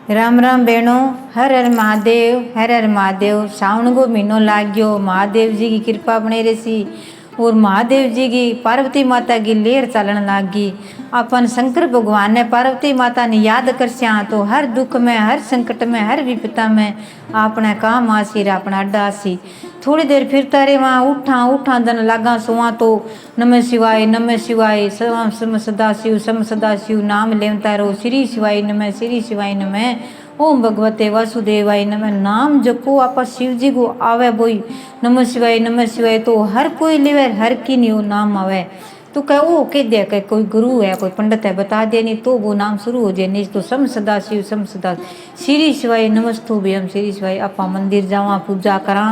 राम राम बेणो। हर हर महादेव, हर हर महादेव। सावन को महीनों लाग गयो, महादेव जी की कृपा बने रही और महादेव जी की पार्वती माता की लेर चलन लाग गई। अपन शंकर भगवान ने पार्वती माता ने याद कर तो हर दुख में, हर संकट में, हर विपदा में अपना काम आसी, अपना अड्डा आसी। थोड़ी देर फिरता रे वहाँ उठा उठा दन लागा सोवा तो नमः शिवाय, नमः शिवाय, सम सदाशिव, सम सदाशिव नाम लेवता रहो। श्री शिवाय नमः, श्री शिवाय नमः, ओम भगवते वासुदेवाय नमः। नाम जपो आपा शिव जी को आवे बोई नमः शिवाय, नमः शिवाय तो हर कोई लेवे, हर की नहीं वो नाम आवे। तो कह वो कह दे कह कोई गुरु है, कोई पंडित है बता दे, नहीं तो वो नाम शुरू हो जाए। नहीं तो सम सदा शिव, सम सदा श्री शिवाय नमस्तु भी हम श्री शिवाय। आपा मंदिर जावा पूजा करा,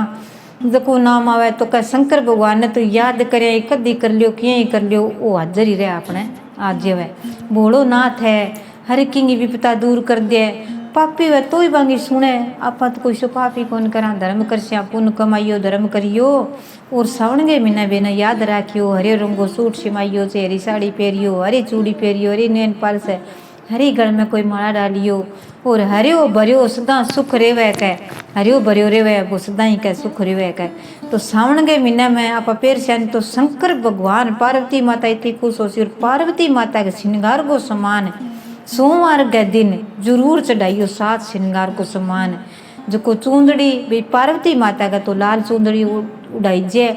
जको नाम आवे तो कह शंकर भगवान ने तो याद करे, कदी कर लियो, किए कर लियो, वो हाजर ही रहे अपने आज वे भोलो नाथ है। हर की विपता दूर कर दे। पापी वे तो ही बांगी सुने, आपा तो कोई सो पापी कौन करा। धर्म करसिया पुण्य कमाइयो, धर्म करियो और सावन के महीना बेना याद राखियो। हरे रंगो सूट सिमाइयो से, हरी साड़ी पहरियो, हरी चूड़ी पहरियो, हरी नैन पाल से, हरी गल में कोई माला डालियो और हरियो भरियो सदा सुख रेवे कह। हरियो भरियो रेवे वो सदा ही कह सुख रेवे कह। तो सावन के महीने में आप पेर से तो शंकर भगवान पार्वती माता इतनी खुश होती और पार्वती माता के श्रृंगार को समान सोमवार के दिन जरूर चढ़ाइयो 7 श्रृंगार को समान। जो को चूंदड़ी भाई पार्वती माता का तो लाल चूंदड़ी उड़ाइजे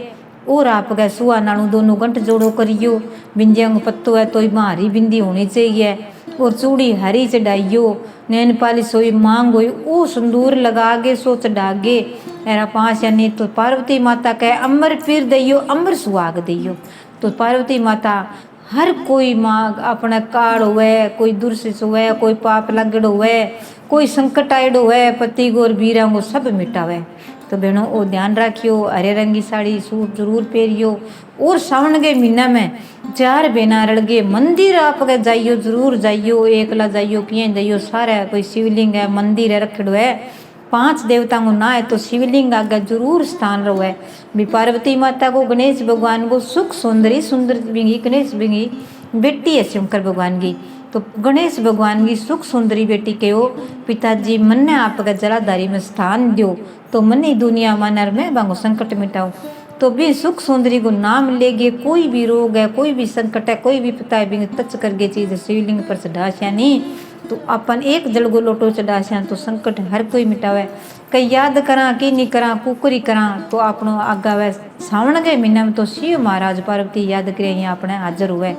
और आप गए सुहा नालू दोनों गंठ जोड़ो करियो। बिंदिया को पत्तो है तो हरी बिंदी होनी चाहिए और चूड़ी हरी चढ़ाइयो। नैन पालिश सोई मांग हुई वो संदूर लगा गे सो चढ़ागे एरा 5 यानी तो पार्वती माता कह अमर फिर दियो, अमर सुहाग दियो। तो पार्वती माता हर कोई माँ अपना काल हुए, कोई दुर्शिष हुए, कोई पाप लगड़ हुए, कोई संकट आयड हुए, पति गोर बीरा को सब मिटावे। तो बहनों वो ध्यान रखियो, हरे रंगी साड़ी सूट जरूर पहरियो। और सावन के महीना में 4 बहना रड़गे मंदिर आप गए जाइयो, जरूर जाइयो, एकला जाइयो किए जाइयो। सारा कोई शिवलिंग है, मंदिर है रखड़ो है, 5 देवता को ना है तो शिवलिंग आगे जरूर स्थान रहो है। भी पार्वती माता को, गणेश भगवान को सुख सुंदरी सुंदर बिंगी, गणेश बिंगी बेटी है शंकर भगवान की। तो गणेश भगवान की सुख सुंदरी बेटी के हो पिताजी मन ने आपका जलाधारी में स्थान दो तो मन ही दुनिया मानर में बांगो संकट मिटाओ। तो भी सुख सुंदरी को नाम लेगे, कोई भी रोग है, कोई भी संकट है, कोई भी पिता है बिंग टच करके चीज शिवलिंग पर चढ़ाशा नहीं तो अपन एक जल गो लोटो चढ़ाशा तो संकट हर कोई मिटावे। कई याद करा कि नहीं करा कुकरी करा तो अपनों आगा वे सावन के महीना में तो शिव महाराज पार्वती याद करे यहाँ अपने हाजिर हुए।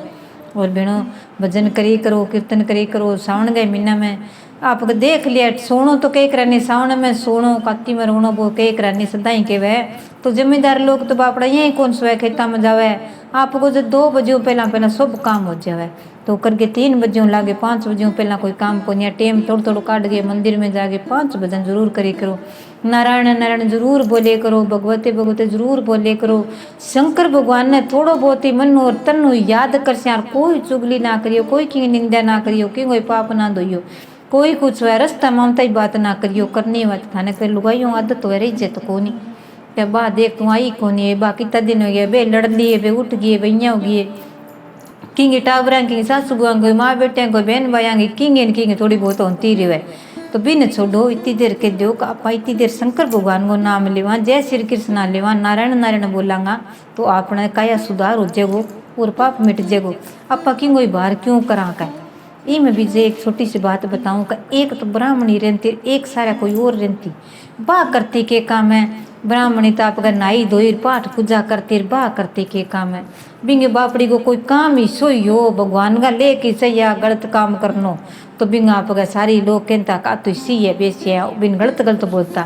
और बेणों भजन करी करो, कीर्तन करी करो। सावन के महीना में आप देख लिया सोनो तो कई करानी, सावन में सोनो काती में रोनो वो कई करानी सदा ही के वे। तो जमींदार लोग तो बापड़ा यही कौन सोए खेता में जावे। आपको जो 2 बजे पहला पहला सब काम हो जावे तो करके 3 बजे लागे, 5 बजे पहला कोई काम को नहीं। टेम थोड़ा थोड़ा काट गए मंदिर में जाके 5 भजन जरूर करी करो। नारायण नारायण जरूर बोले करो, भगवते भगवते जरूर बोले करो। शंकर भगवान ने थोड़ो बहुत ही मन और तन याद कर यार कोई चुगली ना करियो, कोई की निंदा ना करियो, कि कोई पाप ना धोइयो, कोई कुछ है रास्ता ममता ही बात ना करियो। करनी बात थाने फिर लुगाइयों आदत हो रही इज्जत को नहीं क्या बा देख तू आई को नहीं बा कितना दिन हो गया बे लड़ लिए बे उठ गए भैया हो गए किंग टाबरा की सासू बुआ कोई माँ बेटे कोई बहन भाई किंग थोड़ी बहुत होती रही है। तो बिन छोड़ो इतनी देर के दो आप इतनी देर शंकर भगवान को नाम लेवा, जय श्री कृष्ण लेवा, नारायण नारायण बोलांगा तो अपना काया सुधार हो जाएगो और पाप मिट जाएगो। आपा क्यों कोई बाहर क्यों करा का। ये मैं भी एक छोटी सी बात बताऊं का, एक तो ब्राह्मणी रहती, एक सारा कोई और रहती। बा करती के काम है ब्राह्मणी तो आप नाई धोई पाठ पूजा करती बा करती के काम है। बिंगे बापड़ी को कोई काम ही सोई हो भगवान का लेके सही गलत काम करनो तो बिंग आप सारी लोग कहता का तो सी है बेसी है बिन गलत गलत बोलता।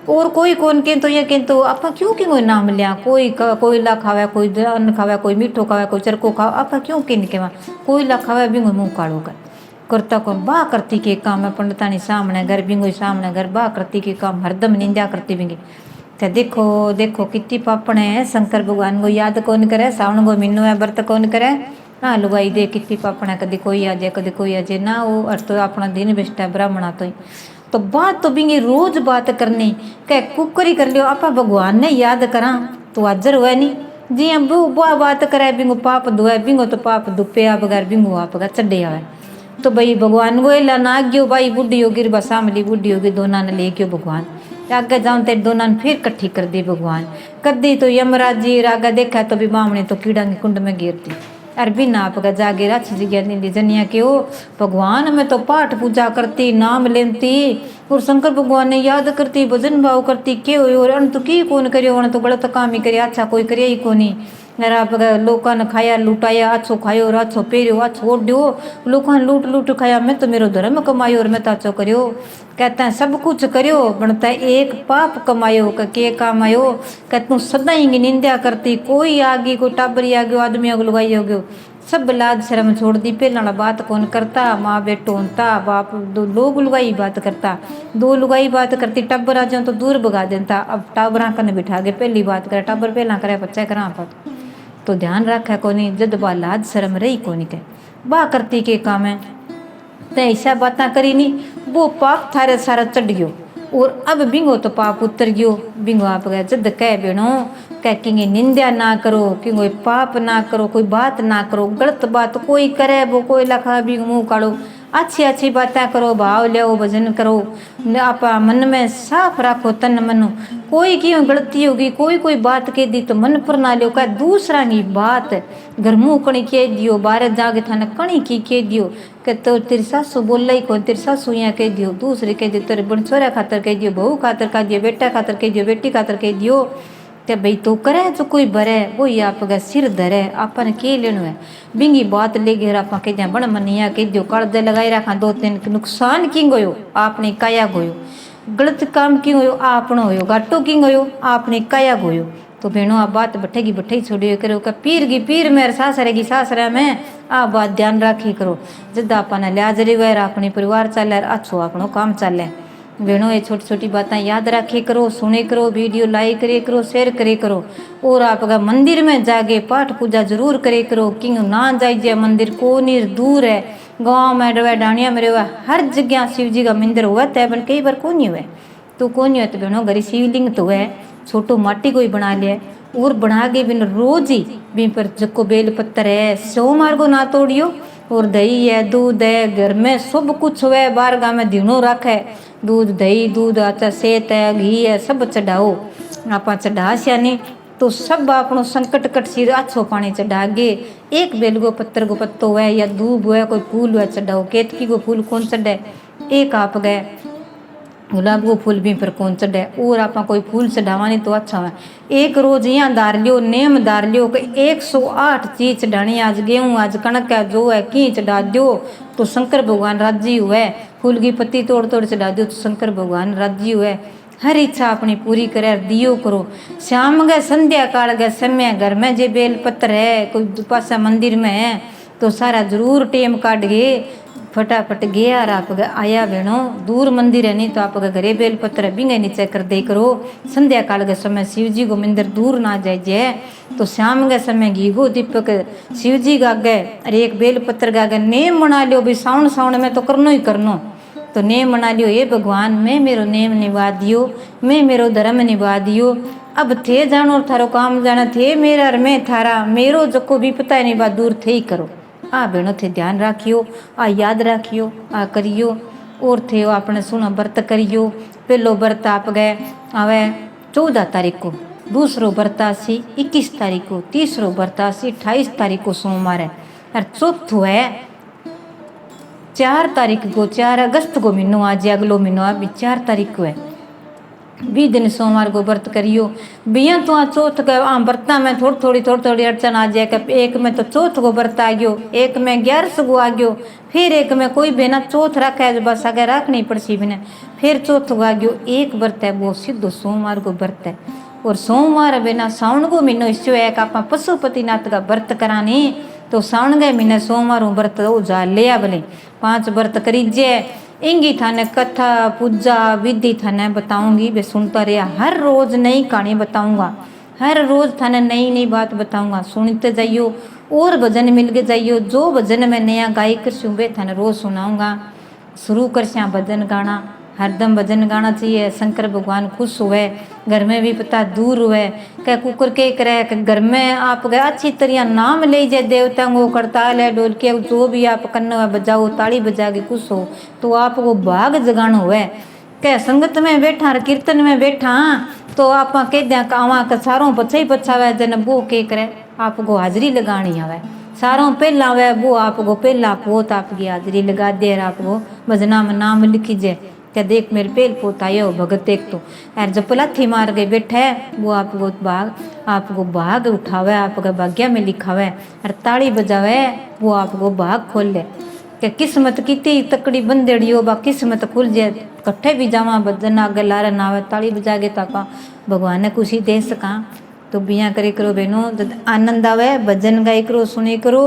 और कोई कौन के तो ये कह तो आप क्यों कि कोई नाम लिया, कोयला खावे, कोई अन्न खावे, कोई मीठो खावे, कोई चरको खावे, आप क्यों किन के कोयला खावे बिंगो मुँह काढ़ो कर करता कौन बा करती के काम है। पंडितानी सामने घर बिंगो सामने घर बा करती के काम हरदम निंदा करती बिंगी। तो देखो देखो कितनी पापण है, शंकर भगवान को याद कौन करे। सावन को मीनू है व्रत कौन करे। हाँ लुगाई दे कितनी पापण है, कभी कोई आ जाए कभी कोई आ जाए ना वो अर्थ तो अपना दिन बेस्ट है ब्राह्मणा तो बात तो बिंगी रोज बात करनी कह कुकरी कर लियो। आप भगवान ने याद करा तो हाजर हुआ नहीं जी हम वो बात करे बिंगो पाप दुआ बिंगो तो पाप दुपे बगैर बिंगो आप चढ़े आवे। तो भाई भगवान को एला ना गयो भाई बुढ़ी होगी बसामली बुढ़ी होगी दोनों ने ले गयो भगवान आगे जाऊं तेरे दोनों ने फिर कट्ठी कर दी भगवान कर दी तो यमराज जी आगे देखा तो भी बामणी तो कीड़ा की कुंड में गिर दी अरे भी नाप का जागे अच्छी जगह नीली जनिया के हो भगवान मैं तो पाठ पूजा करती नाम लेती और शंकर भगवान ने याद करती भजन भाव करती के हो और अन तो की कौन करियो तो गलत काम ही करे अच्छा कोई करे ही कोनी आप लोगों ने खाया लुटाया अच्छो खायो और अच्छो पेरियो अच्छो ओढ़ो लोगों ने लूट लूट खाया मैं तो मेरो धर्म कमायो और मैं तो अच्छो करियो कहते हैं सब कुछ करियो बनता है एक पाप कमायो के कमायो कहते तू सदा ही निंदा करती कोई आगी कोई टाबरी आ गयो आदमी अग लुगाई हो गयो सब लाज शर्म छोड़ दी पहला बात कौन करता माँ बेटो होता बाप दो लोग लुगाई बात करता दो लुगाई बात करती टब्बर आ जाओ तो दूर भगा देता अब टाबरा कन बिठा के पहली बात करे टब्बर पहला करे बच्चा करा पात तो ध्यान रखा कोनी जद बा लाज शर्म रही कोनी के बा करती के काम है ते ऐसा बात करी नी वो पाप थारे सारा चढ़ गयो और अब बिंगो तो पाप उतर गयो बिंगो आप गए जद कह बेनो कह कि निंदा ना करो कि कोई पाप ना करो कोई बात ना करो गलत बात कोई करे वो कोई लखा भी मुँह काढ़ो अच्छी अच्छी बातें करो भाव लो भजन करो आप मन में साफ रखो तन मन कोई क्यों गलती होगी कोई बात कह दी तो मन पर ना लो का दूसरा की बात घर मुँह कणी कह दियो बाहर जाके थाने कणी की कह दियो कि तो तेरी सासू बोल ही कौन तेरी सासू यहाँ कह दियो दूसरे कह दियो तेरे बन छोरा खातर कह दियो बहू खातर कह दियो बेटा खातर कह दियो बेटी खातर कह दियो ते भाई तो करे जो कोई भरे वो ही आप सिर धरे आपने के लेनो है बिंगी बात ले गए आप कह दिया बण मनिया कह दियो कर्जे लगाई रखा दो तीन नुकसान की गयो आपने काया गोयो गलत काम की गयो आपनो होयो घाटो की गयो आपने काया गोयो तो बहनों आप बात बैठेगी बैठे छोड़ियो करो का पीर की पीर मेरे सासरेगी सासरे में आ बात ध्यान रखी करो जद आपने लिहाज रहे अपने परिवार चले अच्छो अपनो काम चले बहनों ये छोटी छोटी बातें याद रखे करो सुने करो वीडियो लाइक करे करो शेयर करे करो और आपका मंदिर में जाके पाठ पूजा जरूर करे करो कि ना जाइए मंदिर को नहीं दूर है गाँव में रहे डाणिया में रहे हर जगह शिव जी का मंदिर हुआ तैबन कई बार कौन नहीं हुआ तो कौन नहीं हुआ तो बहनों घरी शिवलिंग तो है छोटो माटी को ही बना लिया और बना के बिन रोज ही बिन पर जको बेल पत्तर है सोमवार को ना तोड़ियो और दही है दूध है घर में सब कुछ हुआ बार गाँव में दिनों रखे दूध दही दूध अच्छा सेत है घी है सब चढ़ाओ आप चढ़ा सियानी तो सब आपनो संकट कट सिर अच्छो पानी चढ़ा गे एक बेल को पत्तर को पत्तो है या दूब है कोई फूल है चढ़ाओ केतकी को फूल कौन चढ़े एक आप गए गुलाब को फूल भी पर कौन चढ़े और आप कोई फूल चढ़ावा नहीं तो अच्छा है एक रोज यहाँ दार लियो नेम दार लियो कि 108 चीज चढ़ानी आज गेहूँ आज कणक है जो है की चढ़ा दो तो शंकर भगवान राजी हुए फूल की पत्ती तोड़ तोड़ चढ़ा दो तो शंकर भगवान राजी हुए हर इच्छा अपनी पूरी करे दियो करो शाम गए संध्या काल गए समय घर में जे बेल पत्र है कोई पासा मंदिर में है तो सारा जरूर टेम काट गए फटाफट गया और आप आया बहनों दूर मंदिर है नहीं तो आप घरे बेल पत्र बिंगे नीचे कर दे करो संध्या काल के समय शिव जी को मंदिर दूर ना जाइए तो शाम के समय घी को दीपक शिव जी का आगे अरे एक बेल पत्र का आगे नेम बना लियो भाई साउन साउन में तो करनो ही करनो तो नेम बना लियो ये भगवान मैं मेरो नेम निभा दियो मैं मेरो धर्म निभा दियो अब थे जानो थारो काम जाना थे मेरा मैं थारा मेरो जको भी पता नहीं बात दूर थे ही करो आ बहनों थे ध्यान रखियो आ याद रखियो आ करियो और थे आपने सुनो व्रत करियो पहलो व्रत आप गए आवे 14 तारीख को दूसरो व्रत आसी 21 तारीख को तीसरो व्रत आसी 28 तारीख को सोमवार है और चौथो है 4 तारीख को 4 अगस्त को महीनो आज अगलो महीनो अभी 4 तारीख को है 20 दिन सोमवार को व्रत करियो बिया तो आ चौथ के व्रता में थोड़ी थोड़ी अड़चन आ जाए एक में तो चौथ को व्रत आ गयो एक में 11 को आ गयो फिर एक में कोई बेना चौथ रखा है बस आगे रखनी पड़सी बिना फिर चौथ को आ गयो एक व्रत है वो सीधो सोमवार को व्रत है और सोमवार बिना साउन को महीनो इससे है कि आप पशुपतिनाथ का व्रत करानी तो साउन गए महीने सोमवार व्रत हो जा लिया भले 5 व्रत करीजिए इंगी थाने कथा पूजा विधि थाने बताऊंगी वे सुनता रहा हर रोज नई कहानी बताऊंगा हर रोज थाने नई नई बात बताऊंगा सुनते जाइयो और भजन मिल के जाइयो जो भजन में नया गाय कर वे थाने रोज सुनाऊंगा शुरू कर भजन गाना हरदम भजन गाना चाहिए, शंकर भगवान खुश हुए, घर में भी पता दूर हुए। कह कुकर के करे कि घर में आप गए अच्छी तरह नाम ले जाए देवताओं को, करताल है ढोल के जो भी आप कन्न बजाओ, ताली बजा के खुश हो, तो आपको भाग जगाना हुए। कह संगत में बैठा कीर्तन में बैठा तो आप कह दिया आवा के सारों पछे ही पछावे, जन वो के करे आपको हाजिरी लगानी आवे, सारों पहला आवे वो आपको पहला पोत आपकी हाजिरी लगा दे, आपको भजना में नाम लिखी जाए। क्या देख मेरे पेल पोता आयो भगत एक तो यार जब पलाथी मार के बैठे वो आपको भाग उठावे, आपका भाग्य में लिखावे, और ताली बजावे वो आपको भाग खोल ले। क्या किस्मत कितनी तकड़ी बंदेड़ी हो बा किस्मत खुल जाए, कट्ठे भी जावा भजन आगे लारे ना आवे, ताली बजा के ताका भगवान ने खुशी दे सका। तो बिया करे करो बहनों, जब आनंद आवे भजन गाय करो, सुने करो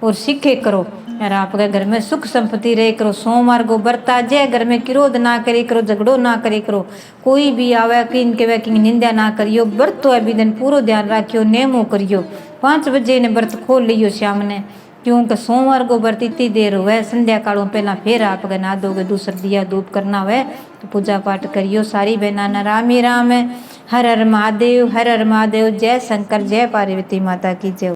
और सीखे करो, यार आपके घर में सुख संपत्ति रहे करो। सोमवार को बरता जे घर में क्रोध ना करे करो, झगड़ो ना करे करो, कोई भी आवे किन के कि निंदा ना करियो, व्रत तो अभी दिन पूरा ध्यान रखियो, नेमो करियो। 5 बजे ने व्रत खोल लियो शाम ने, क्योंकि सोमवार को व्रत इतनी देर हुए, संध्या कालों पहला फिर आप अगर ना दोगे दूसर दिया धूप करना हुए तो पूजा पाठ करियो। सारी बहना न राम ही राम है। हर हर महादेव, हर हर महादेव। जय शंकर, जय पार्वती माता की जय।